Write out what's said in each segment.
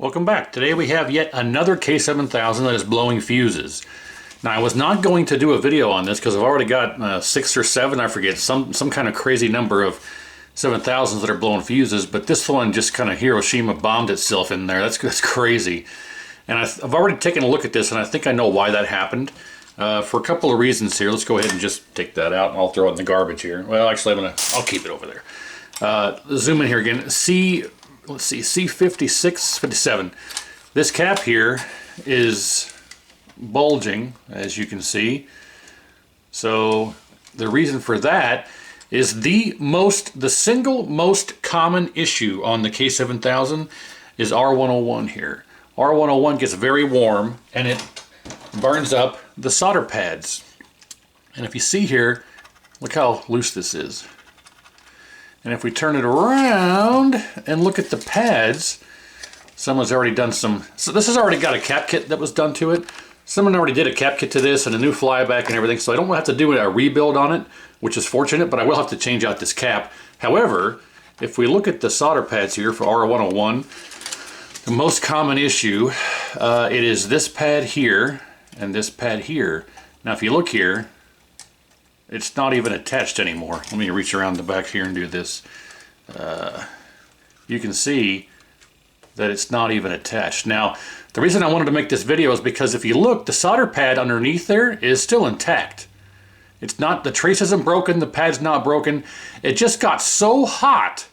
Welcome back. Today we have yet another K7000 that is blowing fuses. Now I was not going to do a video on this because I've already got 6 or 7, I forget, some kind of crazy number of 7000s that are blowing fuses, but this one just kind of Hiroshima bombed itself in there. That's crazy. And I've already taken a look at this and I think I know why that happened. For a couple of reasons here. Let's go ahead and just take that out and I'll throw it in the garbage here. Well, actually I'll keep it over there. Zoom in here again. Let's see, C56, 57. This cap here is bulging, as you can see. So the reason for that is the single most common issue on the K7000 is R101 here. R101 gets very warm and it burns up the solder pads. And if you see here, look how loose this is. And if we turn it around and look at the pads, someone's already done some, so this has already got a cap kit that was done to it. Someone already did a cap kit to this and a new flyback and everything, so I don't have to do a rebuild on it, which is fortunate, but I will have to change out this cap. However, if we look at the solder pads here for R101, the most common issue, it is this pad here and this pad here. Now if you look here, it's not even attached anymore. Let me reach around the back here and do this. You can see that it's not even attached. Now, the reason I wanted to make this video is because if you look, the solder pad underneath there is still intact. It's not, the trace isn't broken, the pad's not broken. It just got so hot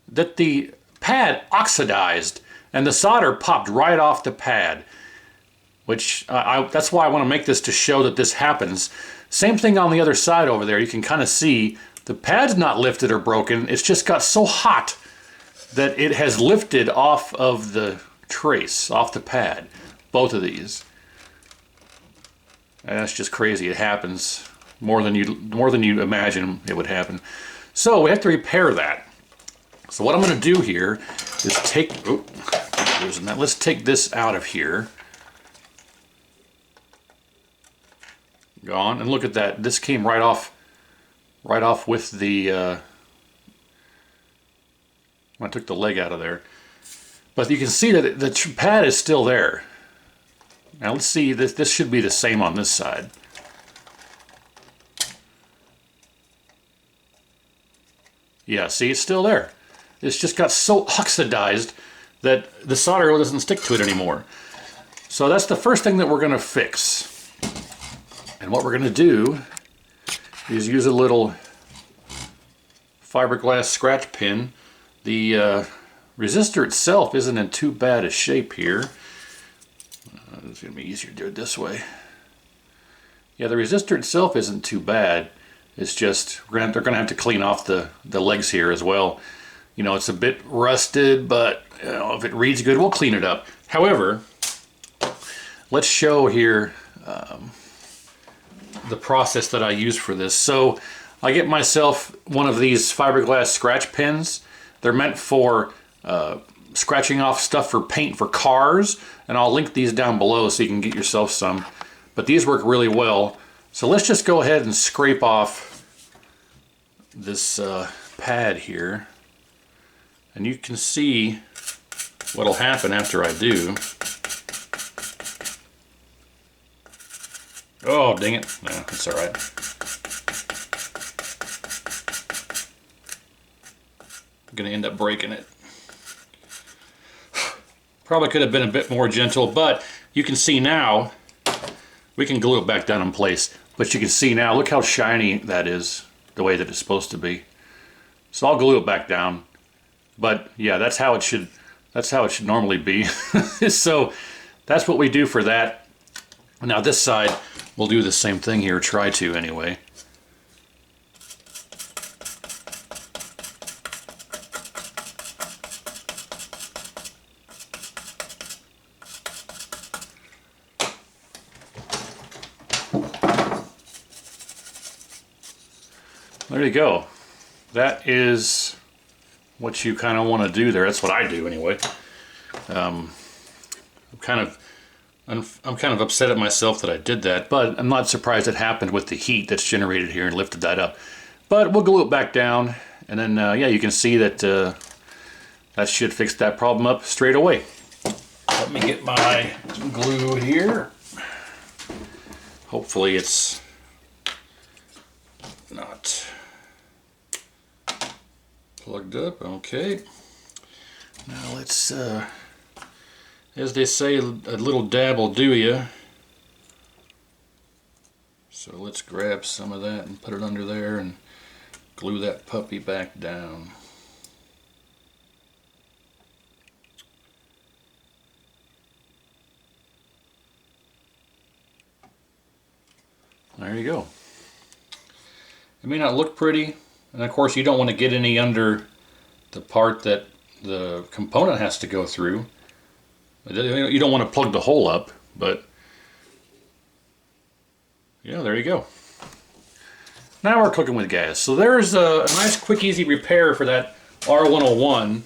that the pad oxidized and the solder popped right off the pad. Which, that's why I want to make this to show that this happens. Same thing on the other side over there. You can kind of see the pad's not lifted or broken. It's just got so hot that it has lifted off of the trace, off the pad. Both of these. And that's just crazy. It happens more than you imagine it would happen. So we have to repair that. So what I'm going to do here is let's take this out of here. Gone, and look at that. This came right off with the when I took the leg out of there. But you can see that the pad is still there. Now let's see, this should be the same on this side. Yeah, see, it's still there. It's just got so oxidized that the solder doesn't stick to it anymore. So that's the first thing that we're going to fix. And what we're going to do is use a little fiberglass scratch pin. The resistor itself isn't in too bad a shape here. It's going to be easier to do it this way. Yeah, the resistor itself isn't too bad. It's just they're going to have to clean off the legs here as well. You know, it's a bit rusted, but you know, if it reads good, we'll clean it up. However, let's show here the process that I use for this. So I get myself one of these fiberglass scratch pins. They're meant for scratching off stuff for paint for cars, and I'll link these down below so you can get yourself some. But these work really well. So let's just go ahead and scrape off this pad here, and you can see what'll happen after I do. Oh, dang it. No, it's all right. I'm going to end up breaking it. Probably could have been a bit more gentle, but you can see now, we can glue it back down in place, but you can see now, look how shiny that is, the way that it's supposed to be. So I'll glue it back down. But yeah, that's how it should normally be. So that's what we do for that. Now this side, we'll do the same thing here, try to anyway. There you go. That is what you kind of want to do there. That's what I do anyway. I'm kind of upset at myself that I did that, but I'm not surprised it happened with the heat that's generated here and lifted that up. But we'll glue it back down, and then yeah, you can see that that should fix that problem up straight away. Let me get my glue here. Hopefully it's not plugged up. Okay. Now let's, as they say, a little dab will do ya. So let's grab some of that and put it under there and glue that puppy back down. There you go. It may not look pretty, and of course you don't want to get any under the part that the component has to go through. You don't want to plug the hole up, but yeah, there you go. Now we're cooking with gas. So there's a nice quick easy repair for that R101.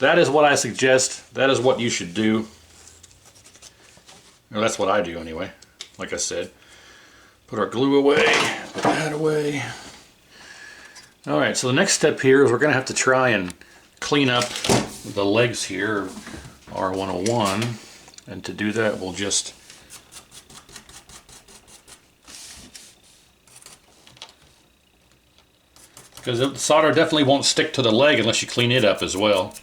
That is what I suggest. That is what you should do. Or that's what I do anyway. Like I said. Put our glue away. Put that away. Alright, so the next step here is we're going to have to try and clean up the legs here, R101. And to do that we'll just because the solder definitely won't stick to the leg unless you clean it up as well.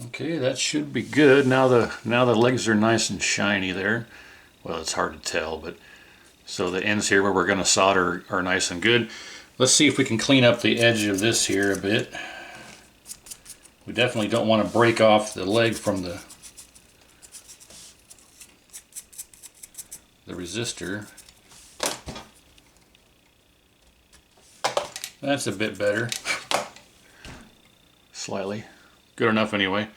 Okay, that should be good. Now the legs are nice and shiny there. Well, it's hard to tell, but so the ends here where we're going to solder are nice and good. Let's see if we can clean up the edge of this here a bit. We definitely don't want to break off the leg from the resistor. That's a bit better. Slightly. Good enough anyway.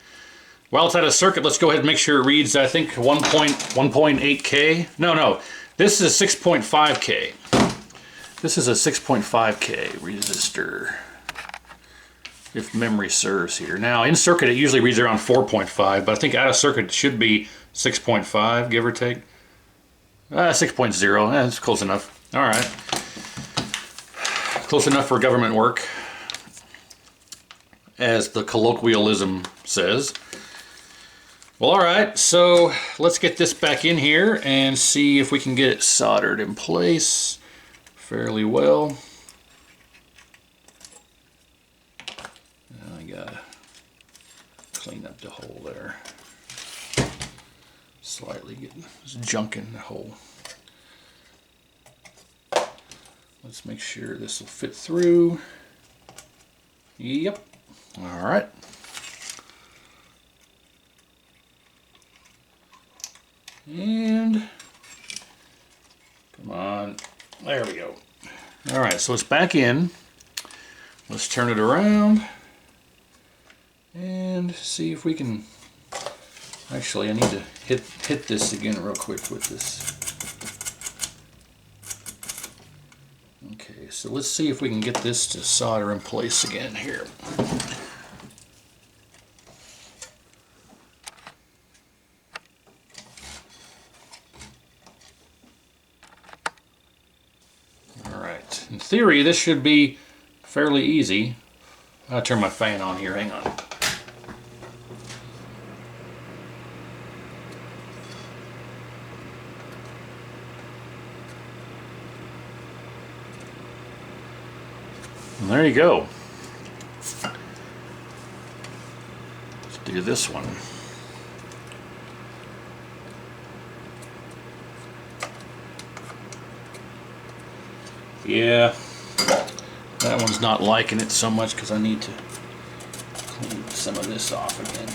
While it's out of circuit, let's go ahead and make sure it reads, I think, 1.8K. No. This is a 6.5K. This is a 6.5K resistor, if memory serves here. Now, in circuit, it usually reads around 4.5, but I think out of circuit it should be 6.5, give or take. 6.0, that's close enough. All right. Close enough for government work, as the colloquialism says. Well, alright, so let's get this back in here and see if we can get it soldered in place fairly well. I gotta clean up the hole there. Slightly getting junk in the hole. Let's make sure this will fit through. Yep. Alright. And come on, there we go. All right, so it's back in. Let's turn it around and see if we can. Actually, I need to hit this again real quick with this. Okay, so let's see if we can get this to solder in place again here. In theory, this should be fairly easy. I'll turn my fan on here, hang on. And there you go. Let's do this one. Yeah, that one's not liking it so much because I need to clean some of this off again.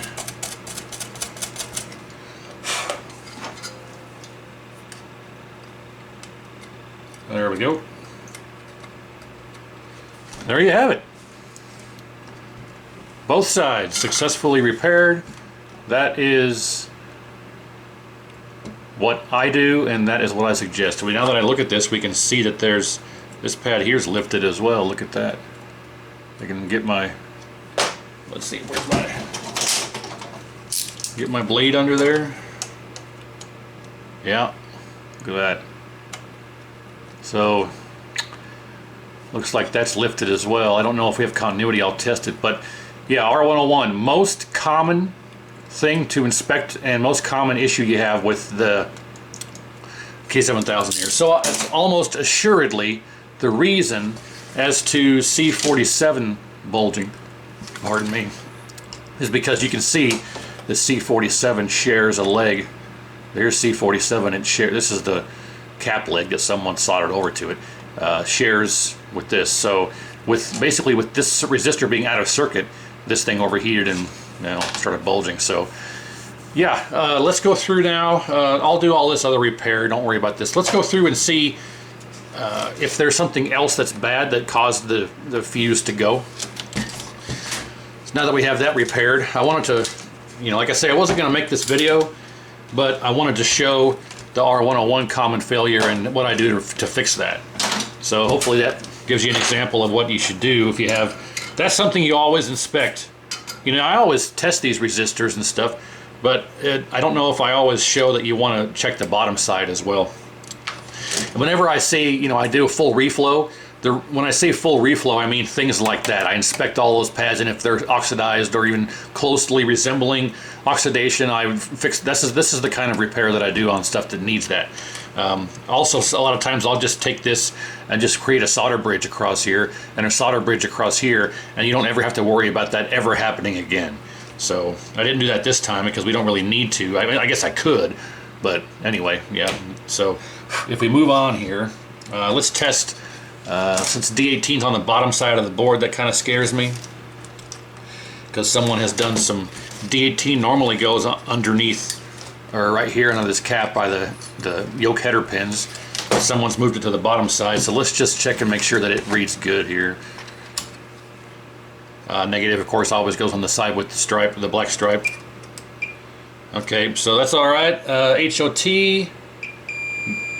There we go. There you have it. Both sides successfully repaired. That is what I do, and that is what I suggest. Now that I look at this, we can see that this pad here is lifted as well. Look at that. I can get my, let's see, where's my, get my blade under there. Yeah, look at that. So looks like that's lifted as well. I don't know if we have continuity, I'll test it, but yeah, R101, most common thing to inspect and most common issue you have with the K7000 here. So it's almost assuredly the reason as to C47 bulging, pardon me, is because you can see the C47 shares a leg. There's C47, it shares, this is the cap leg that someone soldered over to it, shares with this. So with basically with this resistor being out of circuit, this thing overheated and started bulging. So yeah, let's go through now. I'll do all this other repair, don't worry about this. Let's go through and see if there's something else that's bad that caused the fuse to go. So now that we have that repaired, I wanted to, like I say, I wasn't going to make this video, but I wanted to show the R101 common failure and what I do to fix that. So hopefully that gives you an example of what you should do if you have, that's something you always inspect. I always test these resistors and stuff, but I don't know if I always show that you want to check the bottom side as well. Whenever I say, I do a full reflow, when I say full reflow, I mean things like that. I inspect all those pads, and if they're oxidized or even closely resembling oxidation, I fix. This is the kind of repair that I do on stuff that needs that. Also, a lot of times I'll just take this and just create a solder bridge across here and a solder bridge across here, and you don't ever have to worry about that ever happening again. So I didn't do that this time because we don't really need to. I mean, I guess I could, but anyway, yeah. So if we move on here, let's test. Since D18's on the bottom side of the board, that kind of scares me because someone has done some. D18 normally goes underneath or right here under this cap by the yoke header pins, but someone's moved it to the bottom side. So let's just check and make sure that it reads good here. Negative, of course, always goes on the side with the stripe, the black stripe. Okay, so that's all right. HOT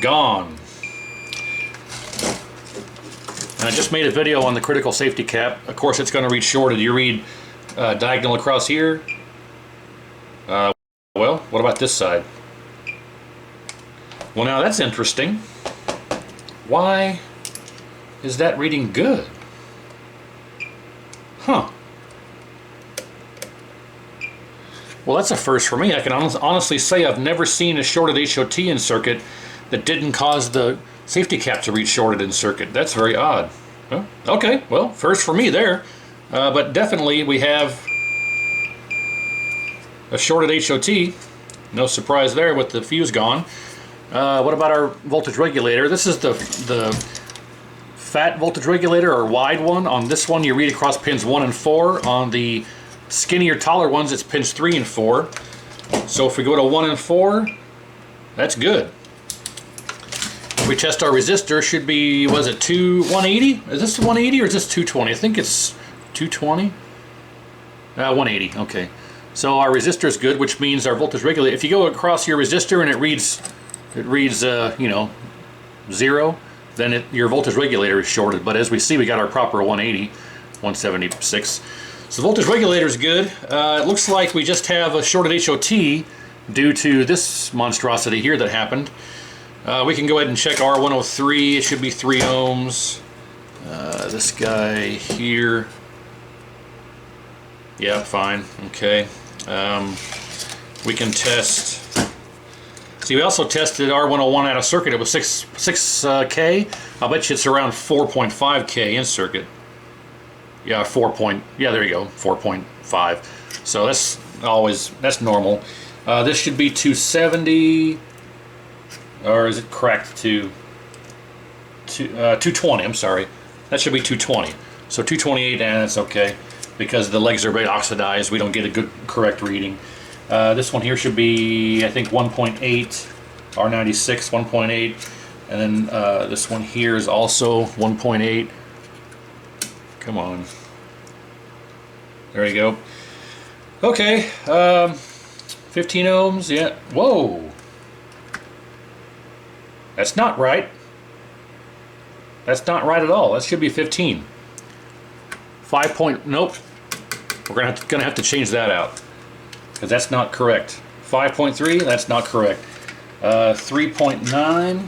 gone. And I just made a video on the critical safety cap. Of course, it's going to read shorted. You read diagonal across here. Well, what about this side? Well, now that's interesting. Why is that reading good? Huh. Well, that's a first for me. I can honestly say I've never seen a shorted HOT in circuit that didn't cause the safety cap to read shorted in circuit. That's very odd. Well, okay, well, first for me there. But definitely we have a shorted HOT. No surprise there with the fuse gone. What about our voltage regulator? This is the fat voltage regulator, or wide one. On this one you read across pins 1 and 4. On the skinnier, taller ones it's pins 3 and 4. So if we go to 1 and 4, that's good. We test our resistor, should be, was it 180? Is this 180 or is this 220? I think it's 220. 180, okay. So our resistor is good, which means our voltage regulator, if you go across your resistor and it reads 0, then your voltage regulator is shorted. But as we see, we got our proper 180, 176. So the voltage regulator is good. It looks like we just have a shorted HOT due to this monstrosity here that happened. We can go ahead and check R103. It should be 3 ohms. This guy here. Yeah, fine. Okay. We can test. See, we also tested R101 out of circuit. It was 6K. I'll bet you it's around 4.5K in circuit. Yeah, yeah, there you go, 4.5. So that's normal. This should be 270. Or is it correct to 220? I'm sorry. That should be 220. So 228, and it's okay because the legs are very oxidized. We don't get a good correct reading. This one here should be, I think, 1.8. R97, 1.8. And then this one here is also 1.8. Come on. There you go. Okay. 15 ohms. Yeah. Whoa. That's not right. That's not right at all. That should be 15. Nope. We're gonna have to change that out because that's not correct. 5.3, that's not correct. 3.9.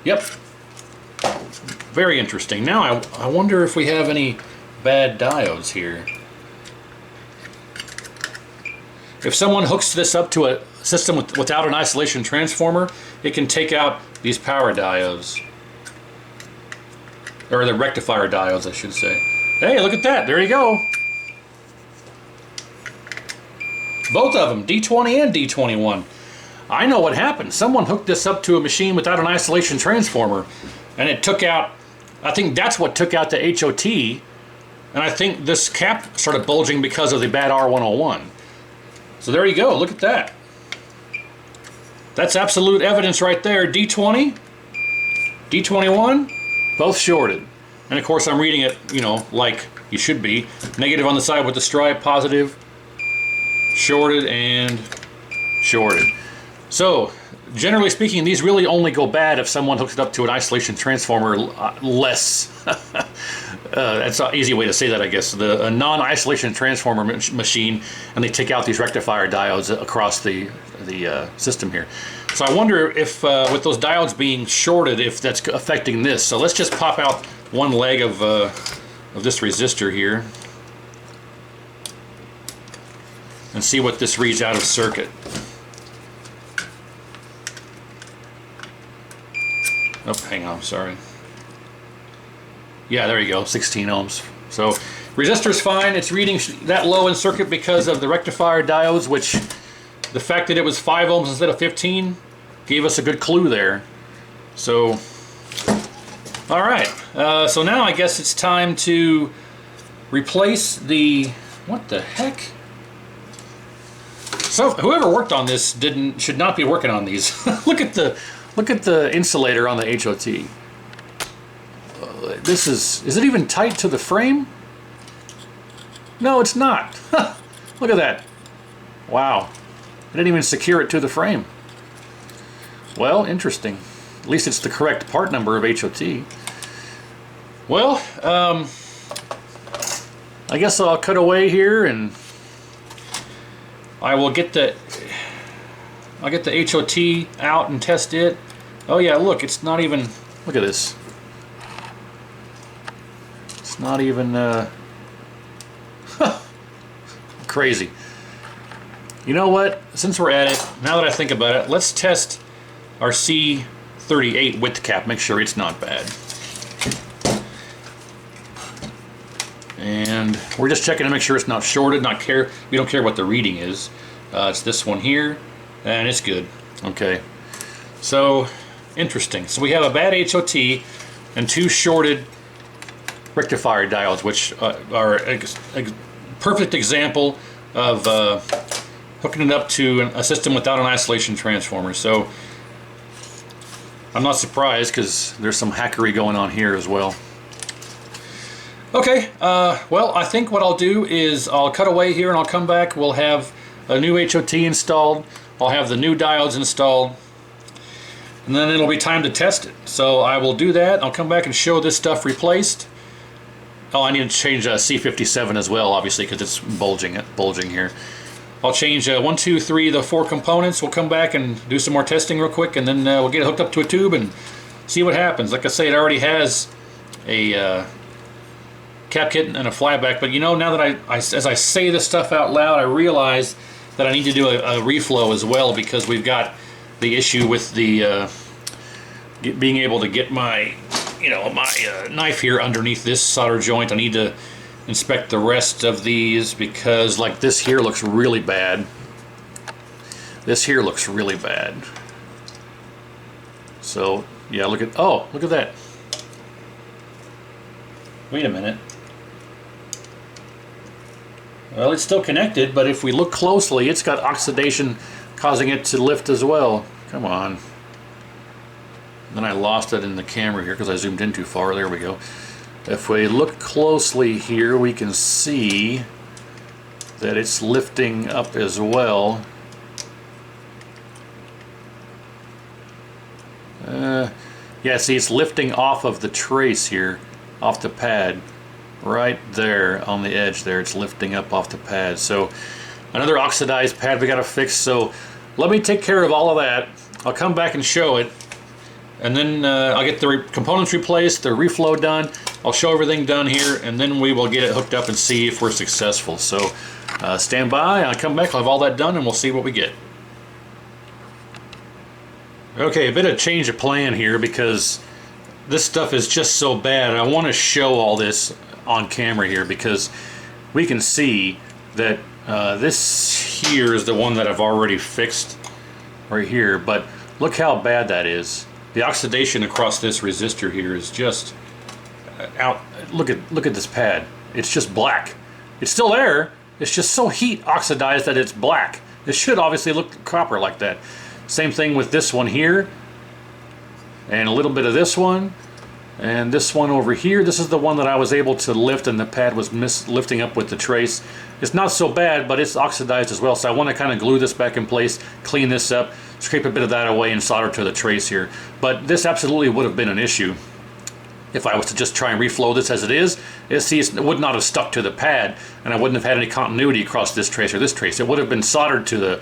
Yep. Very interesting. Now I wonder if we have any bad diodes here. If someone hooks this up to a system without an isolation transformer, it can take out these power diodes. Or the rectifier diodes, I should say. Hey, look at that. There you go. Both of them, D20 and D21. I know what happened. Someone hooked this up to a machine without an isolation transformer, and it took out, I think that's what took out the HOT, and I think this cap started bulging because of the bad R101. So there you go, look at that. That's absolute evidence right there. D20, D21, both shorted. And of course I'm reading it, you know, like you should be. Negative on the side with the stripe, positive, shorted, and shorted. So, generally speaking, these really only go bad if someone hooks it up to an isolation transformer less. That's an easy way to say that, I guess. A non-isolation transformer machine, and they take out these rectifier diodes across the system here. So I wonder if, with those diodes being shorted, if that's affecting this. So let's just pop out one leg of this resistor here and see what this reads out of circuit. Oh, hang on, sorry. Yeah, there you go, 16 ohms. So resistor's fine. It's reading that low in circuit because of the rectifier diodes, which the fact that it was 5 ohms instead of 15 gave us a good clue there. So, all right. So now I guess it's time to replace the, what the heck? So whoever worked on this should not be working on these. Look at the insulator on the HOT. This is it even tight to the frame? No, it's not. Look at that. Wow. I didn't even secure it to the frame. Well, interesting. At least it's the correct part number of HOT. Well, I guess I'll cut away here and I will get the HOT out and test it. Oh yeah, look, it's not even, look at this. It's not even, crazy. You know what, since we're at it, now that I think about it, let's test our C38 width cap, make sure it's not bad. And we're just checking to make sure it's not shorted, we don't care what the reading is. It's this one here, and it's good. Okay, so interesting. So we have a bad HOT and 2 shorted rectifier diodes, which are a perfect example of hooking it up to a system without an isolation transformer. So I'm not surprised because there's some hackery going on here as well. Okay, well, I think what I'll do is I'll cut away here and I'll come back. We'll have a new HOT installed. I'll have the new diodes installed. And then it'll be time to test it. So I will do that. I'll come back and show this stuff replaced. Oh, I need to change C57 as well, obviously, because it's bulging here. I'll change 1, 2, 3, the 4 components. We'll come back and do some more testing real quick, and then we'll get it hooked up to a tube and see what happens. Like I say, it already has a cap kit and a flyback, but you know, now that as I say this stuff out loud, I realize that I need to do a reflow as well, because we've got the issue with the being able to get my knife here underneath this solder joint. I need to inspect the rest of these because, like, this here looks really bad. This here looks really bad. So yeah, look at that. Wait a minute. Well, it's still connected, but if we look closely, it's got oxidation causing it to lift as well. Come on. Then I lost it in the camera here because I zoomed in too far. There we go. If we look closely here, we can see that it's lifting up as well. Yeah, see, it's lifting off of the trace here. off the pad. Right there on the edge there, it's lifting up off the pad. So another oxidized pad we got to fix. So let me take care of all of that. I'll come back and show it, and then I'll get the components replaced, the reflow done. I'll show everything done here, and then we will get it hooked up and see if we're successful. So stand by, I'll come back, I'll have all that done, and we'll see what we get. Okay, a bit of change of plan here because this stuff is just so bad. I want to show all this on camera here because we can see that this here is the one that I've already fixed right here, but look how bad that is. The oxidation across this resistor here is just out. Look at this pad. It's just black. It's still there. It's just so heat oxidized that it's black. It should obviously look copper like that. Same thing with this one here, and a little bit of this one, and this one over here. This is the one that I was able to lift, and the pad was lifting up with the trace. It's not so bad, but it's oxidized as well. So I want to kind of glue this back in place, clean this up, scrape a bit of that away, and solder to the trace here. But this absolutely would have been an issue if I was to just try and reflow this as it is. It would not have stuck to the pad, and I wouldn't have had any continuity across this trace or this trace. It would have been soldered to the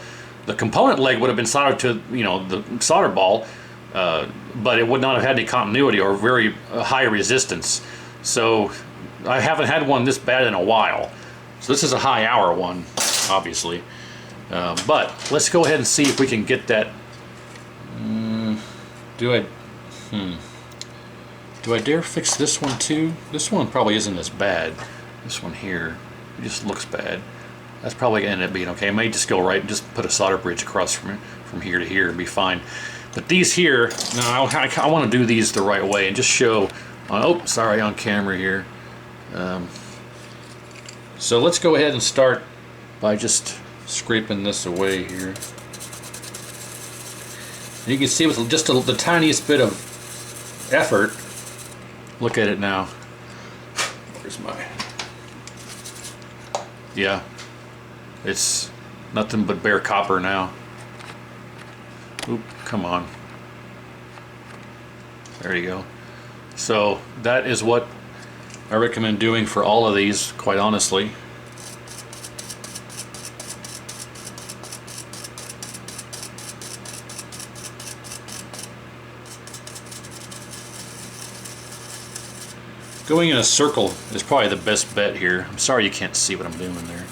component leg would have been soldered to, you know, the solder ball, but it would not have had any continuity or very high resistance. So I haven't had one this bad in a while. So this is a high hour one, obviously. But let's go ahead and see if we can get that. Do I dare fix this one too? This one probably isn't as bad. This one here, it just looks bad. That's probably going to end up being okay. I may just go right and just put a solder bridge across from here to here and be fine. But these here, no, I want to do these the right way and just show, oh, sorry, on camera here. So let's go ahead and start by just scraping this away here. You can see with just the tiniest bit of effort, look at it now. Where's my, yeah. It's nothing but bare copper now. Oop, come on. There you go. So that is what I recommend doing for all of these, quite honestly. Going in a circle is probably the best bet here. I'm sorry you can't see what I'm doing there.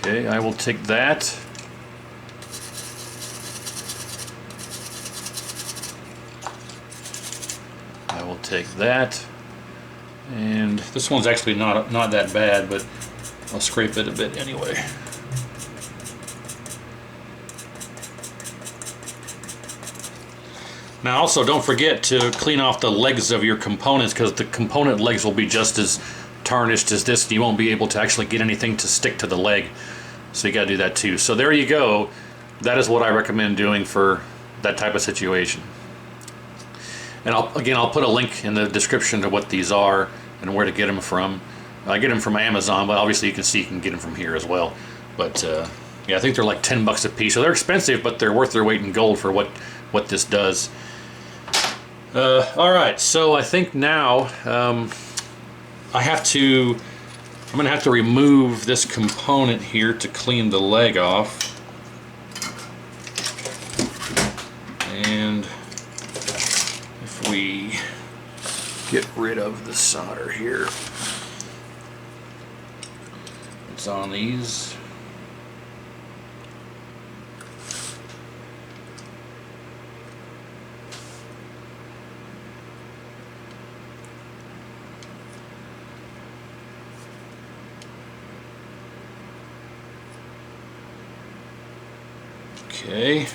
Okay, I will take that. I will take that. And this one's actually not that bad, but I'll scrape it a bit anyway. Now also don't forget to clean off the legs of your components, because the component legs will be just as tarnished as this. You won't be able to actually get anything to stick to the leg. So you got to do that too. So there you go. That is what I recommend doing for that type of situation. And I'll put a link in the description to what these are and where to get them from. I get them from Amazon, but obviously you can get them from here as well. But yeah, I think they're like 10 bucks a piece. So they're expensive, but they're worth their weight in gold for what this does. All right, so I think now I'm going to have to remove this component here to clean the leg off. And if we get rid of the solder here, it's on these. Okay.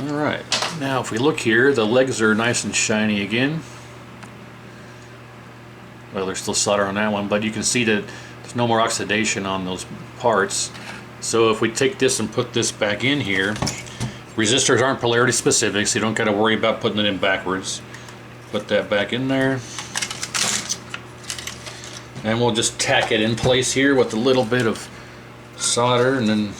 All right. Now if we look here, the legs are nice and shiny again. there's still solder on that one, but you can see that there's no more oxidation on those parts. So if we take this and put this back in here, resistors aren't polarity specific, so you don't got to worry about putting it in backwards. Put that back in there. And we'll just tack it in place here with a little bit of solder, and then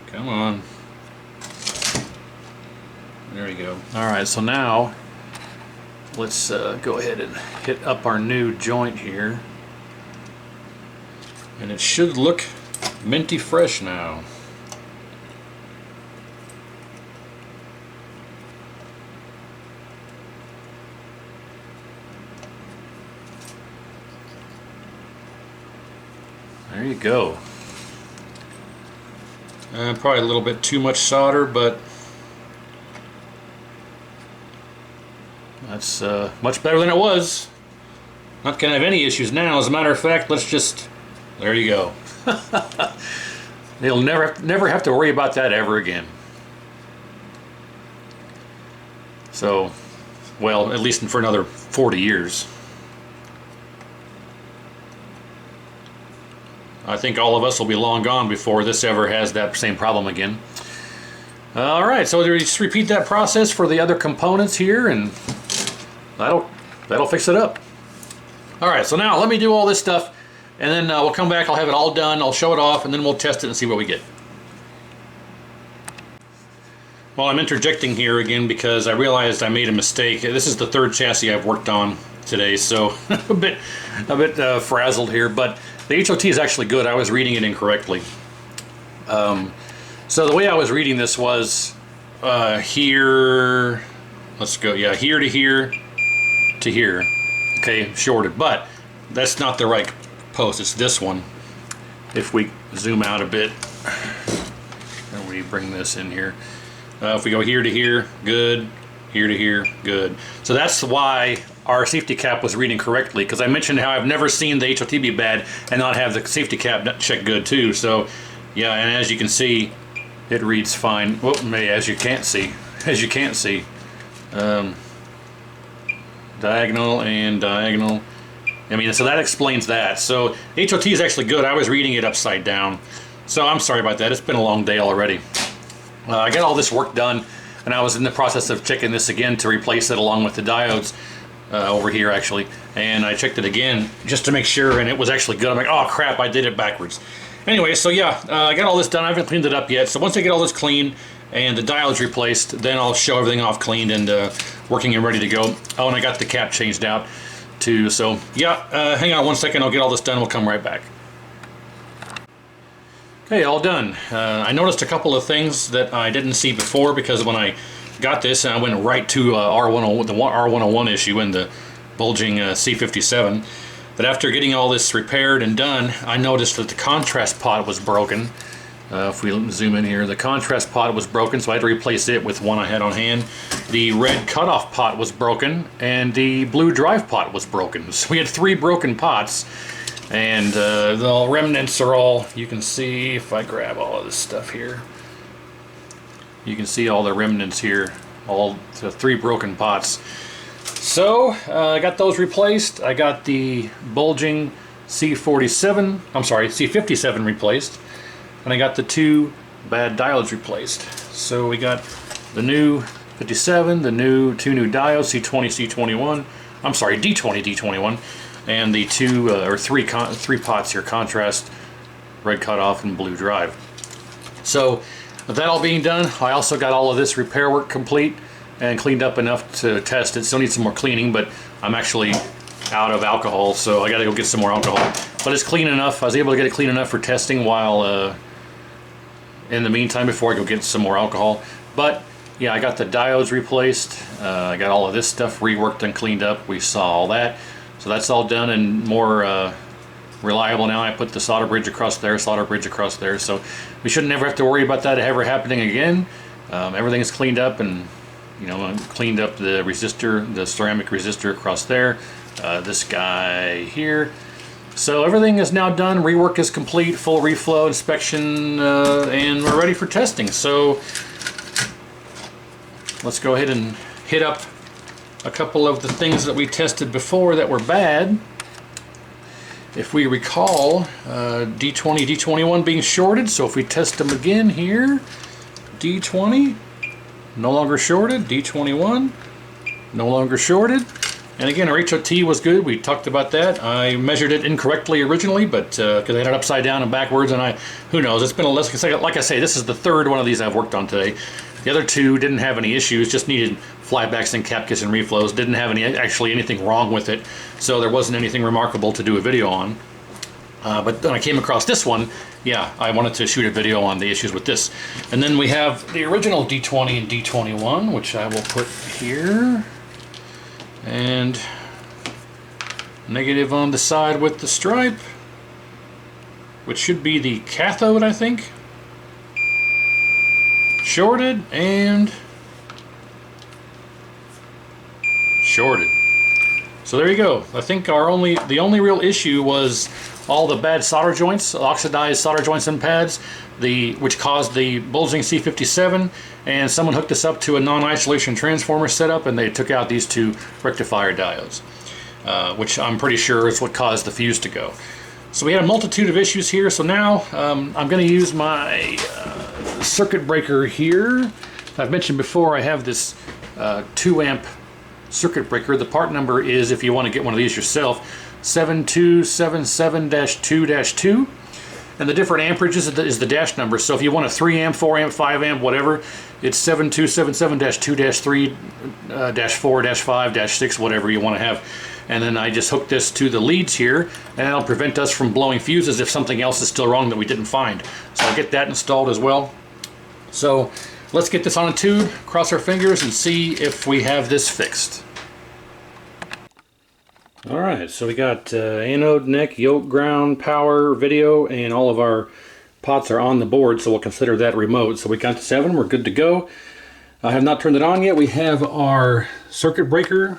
come on. There we go. Alright, so now let's go ahead and hit up our new joint here. And it should look minty fresh now. There you go. Probably a little bit too much solder, but that's much better than it was. Not gonna have any issues now. As a matter of fact, let's just, there you go. You'll never have to worry about that ever again. So, well, at least for another 40 years. I think all of us will be long gone before this ever has that same problem again. Alright, so we just repeat that process for the other components here, and that'll fix it up. Alright, so now let me do all this stuff, and then we'll come back, I'll have it all done, I'll show it off, and then we'll test it and see what we get. Well, I'm interjecting here again because I realized I made a mistake. This is the third chassis I've worked on today, so a bit frazzled here, but the HOT is actually good. I was reading it incorrectly. So the way I was reading this was here, let's go, yeah, here to here to here. Okay, shorted, but that's not the right post, it's this one. If we zoom out a bit, and we bring this in here. If we go here to here, good, here to here, good. So that's why our safety cap was reading correctly, because I mentioned how I've never seen the HOT be bad and not have the safety cap check good too. So yeah, and as you can see, it reads fine. Whoop, as you can't see, diagonal and diagonal. I mean, so that explains that. So HOT is actually good. I was reading it upside down, so I'm sorry about that. It's been a long day already. I got all this work done, and I was in the process of checking this again to replace it along with the diodes. Over here actually, and I checked it again just to make sure, and it was actually good. I'm like, oh crap, I did it backwards. Anyway, so yeah, I got all this done. I haven't cleaned it up yet, so once I get all this clean and the diodes replaced, then I'll show everything off cleaned and working and ready to go. Oh, and I got the cap changed out too, so yeah, hang on one second, I'll get all this done, we'll come right back. Okay, all done. I noticed a couple of things that I didn't see before, because when I got this and I went right to the R101 issue and the bulging C57. But after getting all this repaired and done, I noticed that the contrast pot was broken. If we zoom in here, the contrast pot was broken, so I had to replace it with one I had on hand. The red cutoff pot was broken, and the blue drive pot was broken. So we had 3 broken pots, and the remnants are all, you can see if I grab all of this stuff here. You can see all the remnants here, all the 3 broken pots. So I got those replaced. I got the bulging C57 replaced, and I got the 2 bad diodes replaced. So we got the new 57, the 2 new diodes, C20, C21. I'm sorry, D20, D21, and the 3 pots here, contrast, red cutoff, and blue drive. So with that all being done, I also got all of this repair work complete and cleaned up enough to test it. Still need some more cleaning, but I'm actually out of alcohol, so I gotta go get some more alcohol. But it's clean enough. I was able to get it clean enough for testing while in the meantime before I go get some more alcohol. But yeah, I got the diodes replaced. I got all of this stuff reworked and cleaned up. We saw all that. So that's all done and more reliable now. I put the solder bridge across there, solder bridge across there. So we should never have to worry about that ever happening again. Everything is cleaned up, and you know, I cleaned up the resistor, the ceramic resistor across there. This guy here. So everything is now done, rework is complete, full reflow inspection, and we're ready for testing. So let's go ahead and hit up a couple of the things that we tested before that were bad. If we recall, D20, D21 being shorted, so if we test them again here, D20, no longer shorted, D21, no longer shorted. And again, our HOT was good. We talked about that. I measured it incorrectly originally, but because I had it upside down and backwards, and who knows? It's been a lesson. Like I say, this is the third one of these I've worked on today. The other two didn't have any issues, just needed flybacks and cap kits and reflows. Didn't have actually anything wrong with it, so there wasn't anything remarkable to do a video on. But then I came across this one. Yeah, I wanted to shoot a video on the issues with this. And then we have the original D20 and D21, which I will put here. And negative on the side with the stripe, which should be the cathode, I think. Shorted and shorted. So there you go. I think the only real issue was all the bad solder joints, oxidized solder joints and pads, which caused the bulging C57, and someone hooked this up to a non-isolation transformer setup, and they took out these two rectifier diodes, which I'm pretty sure is what caused the fuse to go. So we had a multitude of issues here. So now I'm going to use my circuit breaker here. I've mentioned before I have this 2 amp circuit breaker. The part number is, if you want to get one of these yourself, 7277-2-2, and the different amperages is the dash number. So if you want a 3 amp, 4 amp, 5 amp, whatever, it's 7277-2-3-4-5-6, whatever you want to have. And then I just hook this to the leads here, and that'll prevent us from blowing fuses if something else is still wrong that we didn't find. So I'll get that installed as well. So let's get this on a tube, cross our fingers, and see if we have this fixed. Alright, so we got anode, neck, yoke, ground, power, video, and all of our pots are on the board, so we'll consider that remote. So we got 7, we're good to go. I have not turned it on yet. We have our circuit breaker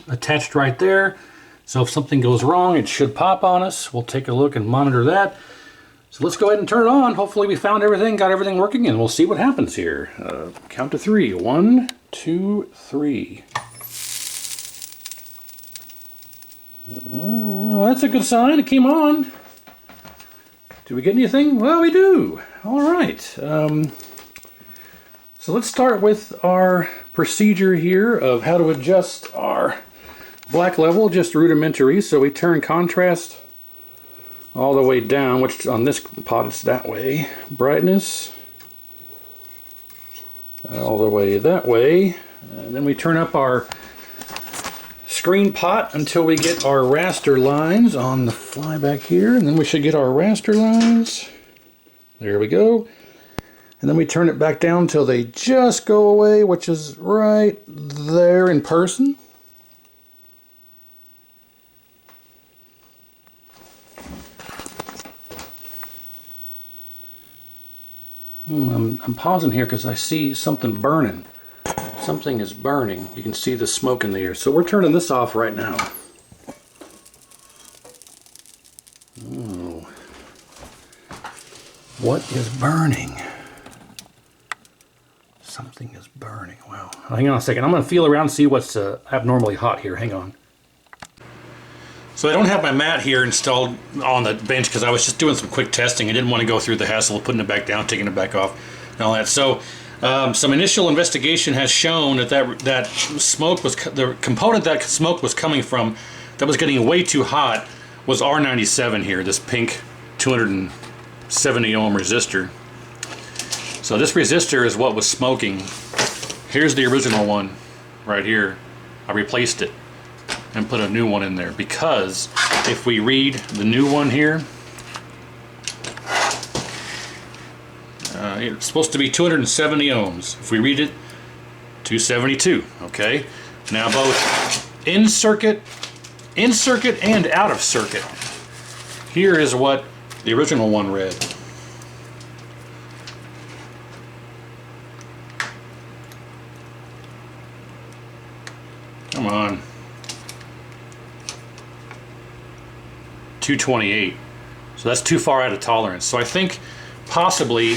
attached right there. So if something goes wrong, it should pop on us. We'll take a look and monitor that. So let's go ahead and turn it on. Hopefully we found everything, got everything working, and we'll see what happens here. Count to 3. 1, 2, 3. That's a good sign. It came on. Do we get anything? Well, we do. All right. So let's start with our procedure here of how to adjust our black level, just rudimentary. So we turn contrast all the way down, which on this pot it's that way. Brightness all the way that way. And then we turn up our screen pot until we get our raster lines on the flyback here, and then we should get our raster lines. There we go. And then we turn it back down until they just go away, which is right there in person. I'm pausing here because I see something burning. Something is burning. You can see the smoke in the air. So we're turning this off right now. Oh. What is burning? Something is burning. Wow. Hang on a second. I'm going to feel around and see what's abnormally hot here. Hang on. So I don't have my mat here installed on the bench because I was just doing some quick testing. I didn't want to go through the hassle of putting it back down, taking it back off, and all that. So some initial investigation has shown that smoke was the component that smoke was coming from, that was getting way too hot, was R97 here, this pink 270 ohm resistor. So this resistor is what was smoking. Here's the original one right here. I replaced it and put a new one in there because if we read the new one here, it's supposed to be 270 ohms. If we read it, 272. Okay. Now both in circuit and out of circuit. Here is what the original one read. Come on. 228. So that's too far out of tolerance. So I think possibly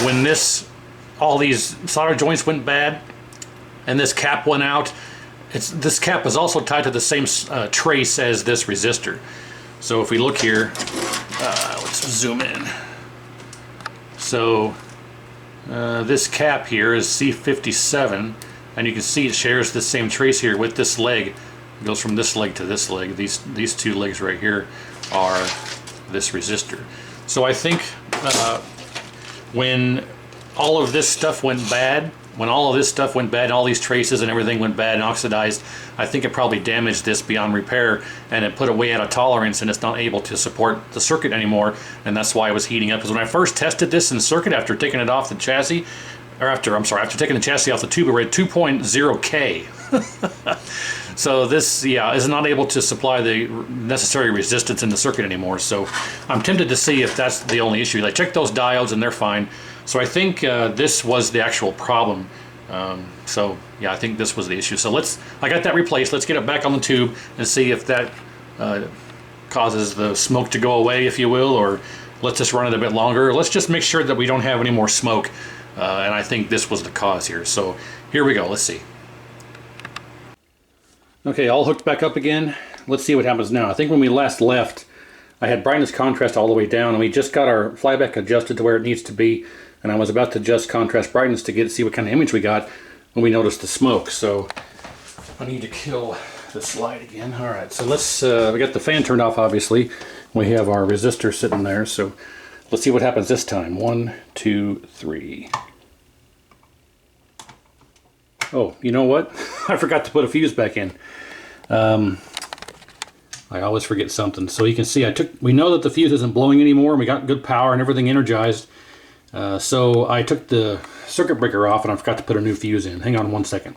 when all these solder joints went bad and this cap went out, this cap is also tied to the same trace as this resistor. So if we look here, let's zoom in. So this cap here is C57, and you can see it shares the same trace here with this leg. It goes from this leg to this leg. These two legs right here are this resistor. So I think when all of this stuff went bad, and all these traces and everything went bad and oxidized, I think it probably damaged this beyond repair, and it put it way out of tolerance, and it's not able to support the circuit anymore, and that's why it was heating up. Because when I first tested this in circuit after taking it off the chassis, after taking the chassis off the tube, we were at 2.0K. So this, is not able to supply the necessary resistance in the circuit anymore. So I'm tempted to see if that's the only issue. I checked those diodes and they're fine. So I think this was the actual problem. So yeah, I think this was the issue. So I got that replaced. Let's get it back on the tube and see if that causes the smoke to go away, if you will, or let's just run it a bit longer. Let's just make sure that we don't have any more smoke. And I think this was the cause here. So here we go. Let's see. Okay, all hooked back up again. Let's see what happens now. I think when we last left, I had brightness contrast all the way down, and we just got our flyback adjusted to where it needs to be, and I was about to adjust contrast brightness to see what kind of image we got when we noticed the smoke. So I need to kill this light again. All right, so let's, we got the fan turned off, obviously. We have our resistor sitting there, so let's see what happens this time. 1, 2, 3. Oh, you know what? I forgot to put a fuse back in. I always forget something. So you can see we know that the fuse isn't blowing anymore, and we got good power and everything energized. So I took the circuit breaker off and I forgot to put a new fuse in. Hang on 1 second.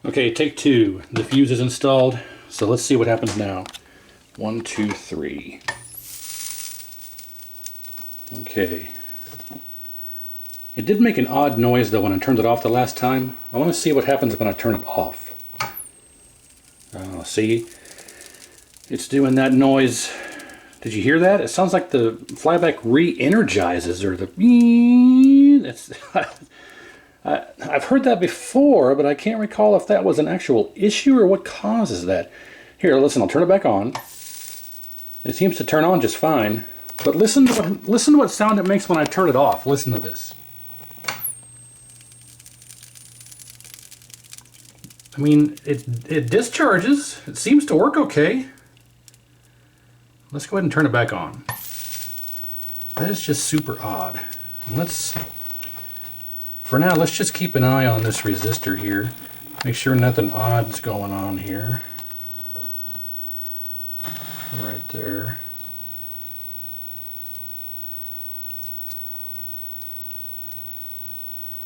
Okay, take 2. The fuse is installed. So let's see what happens now. 1, 2, 3. Okay. It did make an odd noise though when I turned it off the last time. I want to see what happens when I turn it off. See? It's doing that noise. Did you hear that? It sounds like the flyback re-energizes, or the I've heard that before, but I can't recall if that was an actual issue or what causes that. Here, listen, I'll turn it back on. It seems to turn on just fine. But listen to what sound it makes when I turn it off. Listen to this. I mean, it discharges. It seems to work okay. Let's go ahead and turn it back on. That is just super odd. For now, let's just keep an eye on this resistor here. Make sure nothing odd's going on here. Right there.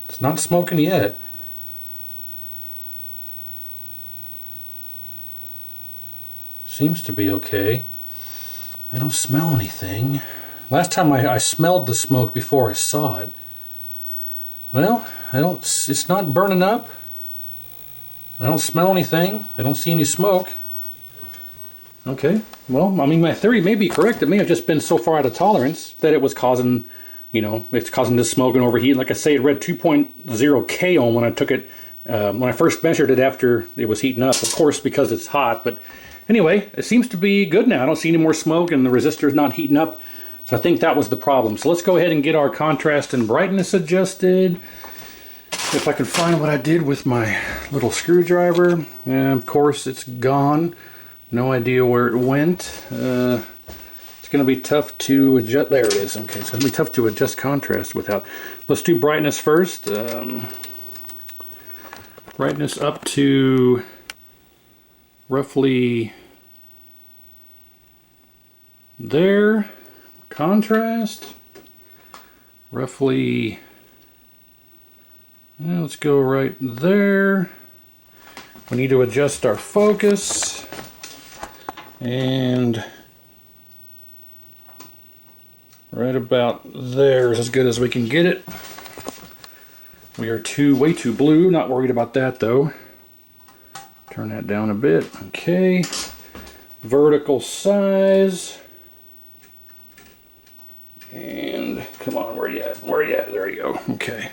It's not smoking yet. Seems to be okay. I don't smell anything. Last time I smelled the smoke before I saw it. Well, it's not burning up. I don't smell anything. I don't see any smoke. Okay, well, I mean, my theory may be correct. It may have just been so far out of tolerance that it was causing, it's causing this smoke and overheat. Like I say, it read 2.0 K ohm when I took it, when I first measured it after it was heating up, of course, because it's hot. But anyway, it seems to be good now. I don't see any more smoke, and the resistor is not heating up. So I think that was the problem. So let's go ahead and get our contrast and brightness adjusted. If I can find what I did with my little screwdriver. And of course, it's gone. No idea where it went. It's going to be tough to adjust. There it is. Okay, it's going to be tough to adjust contrast without. Let's do brightness first. Brightness up to roughly there. Contrast roughly, let's go right there. We need to adjust our focus, and right about there is as good as we can get it. We are way too blue. Not worried about that though. Turn that down a bit. Okay, vertical size. And come on, where you at? Where you at? There you go. Okay.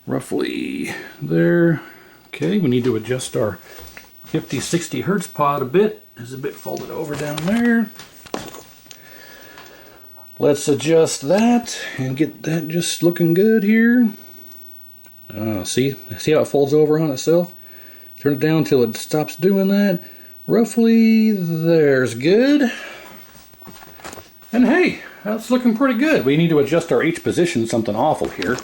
Roughly there. Okay, we need to adjust our 50-60 hertz pod a bit. It's a bit folded over down there. Let's adjust that and get that just looking good here. See how it folds over on itself? Turn it down until it stops doing that. Roughly there's good. And hey, that's looking pretty good. We need to adjust our H position something awful here.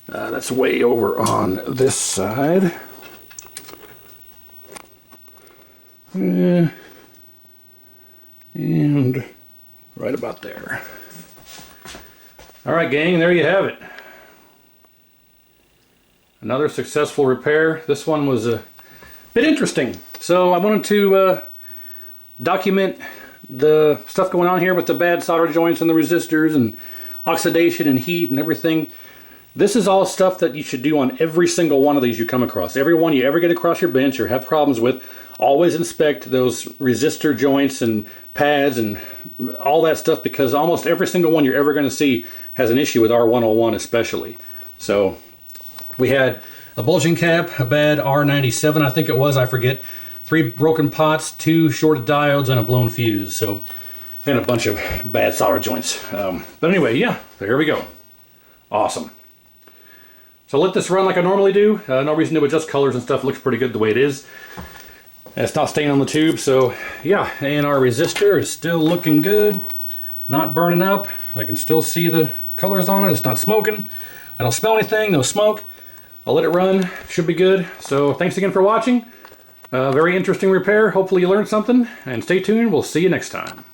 That's way over on this side. And right about there. Alright gang, there you have it. Another successful repair. This one was a bit interesting. So I wanted to document the stuff going on here with the bad solder joints and the resistors and oxidation and heat and everything. This is all stuff that you should do on every single one of these you come across. Every one you ever get across your bench or have problems with, always inspect those resistor joints and pads and all that stuff, because almost every single one you're ever going to see has an issue with R101 especially. So we had a bulging cap, a bad R97 I think it was, I forget, 3 broken pots, 2 shorted diodes, and a blown fuse. So, and a bunch of bad solder joints. But anyway, yeah, there we go. Awesome. So let this run like I normally do. No reason to adjust colors and stuff. It looks pretty good the way it is. And it's not staying on the tube, so yeah. And our resistor is still looking good. Not burning up. I can still see the colors on it. It's not smoking. I don't smell anything, no smoke. I'll let it run. Should be good. So thanks again for watching. Very interesting repair. Hopefully you learned something. And stay tuned. We'll see you next time.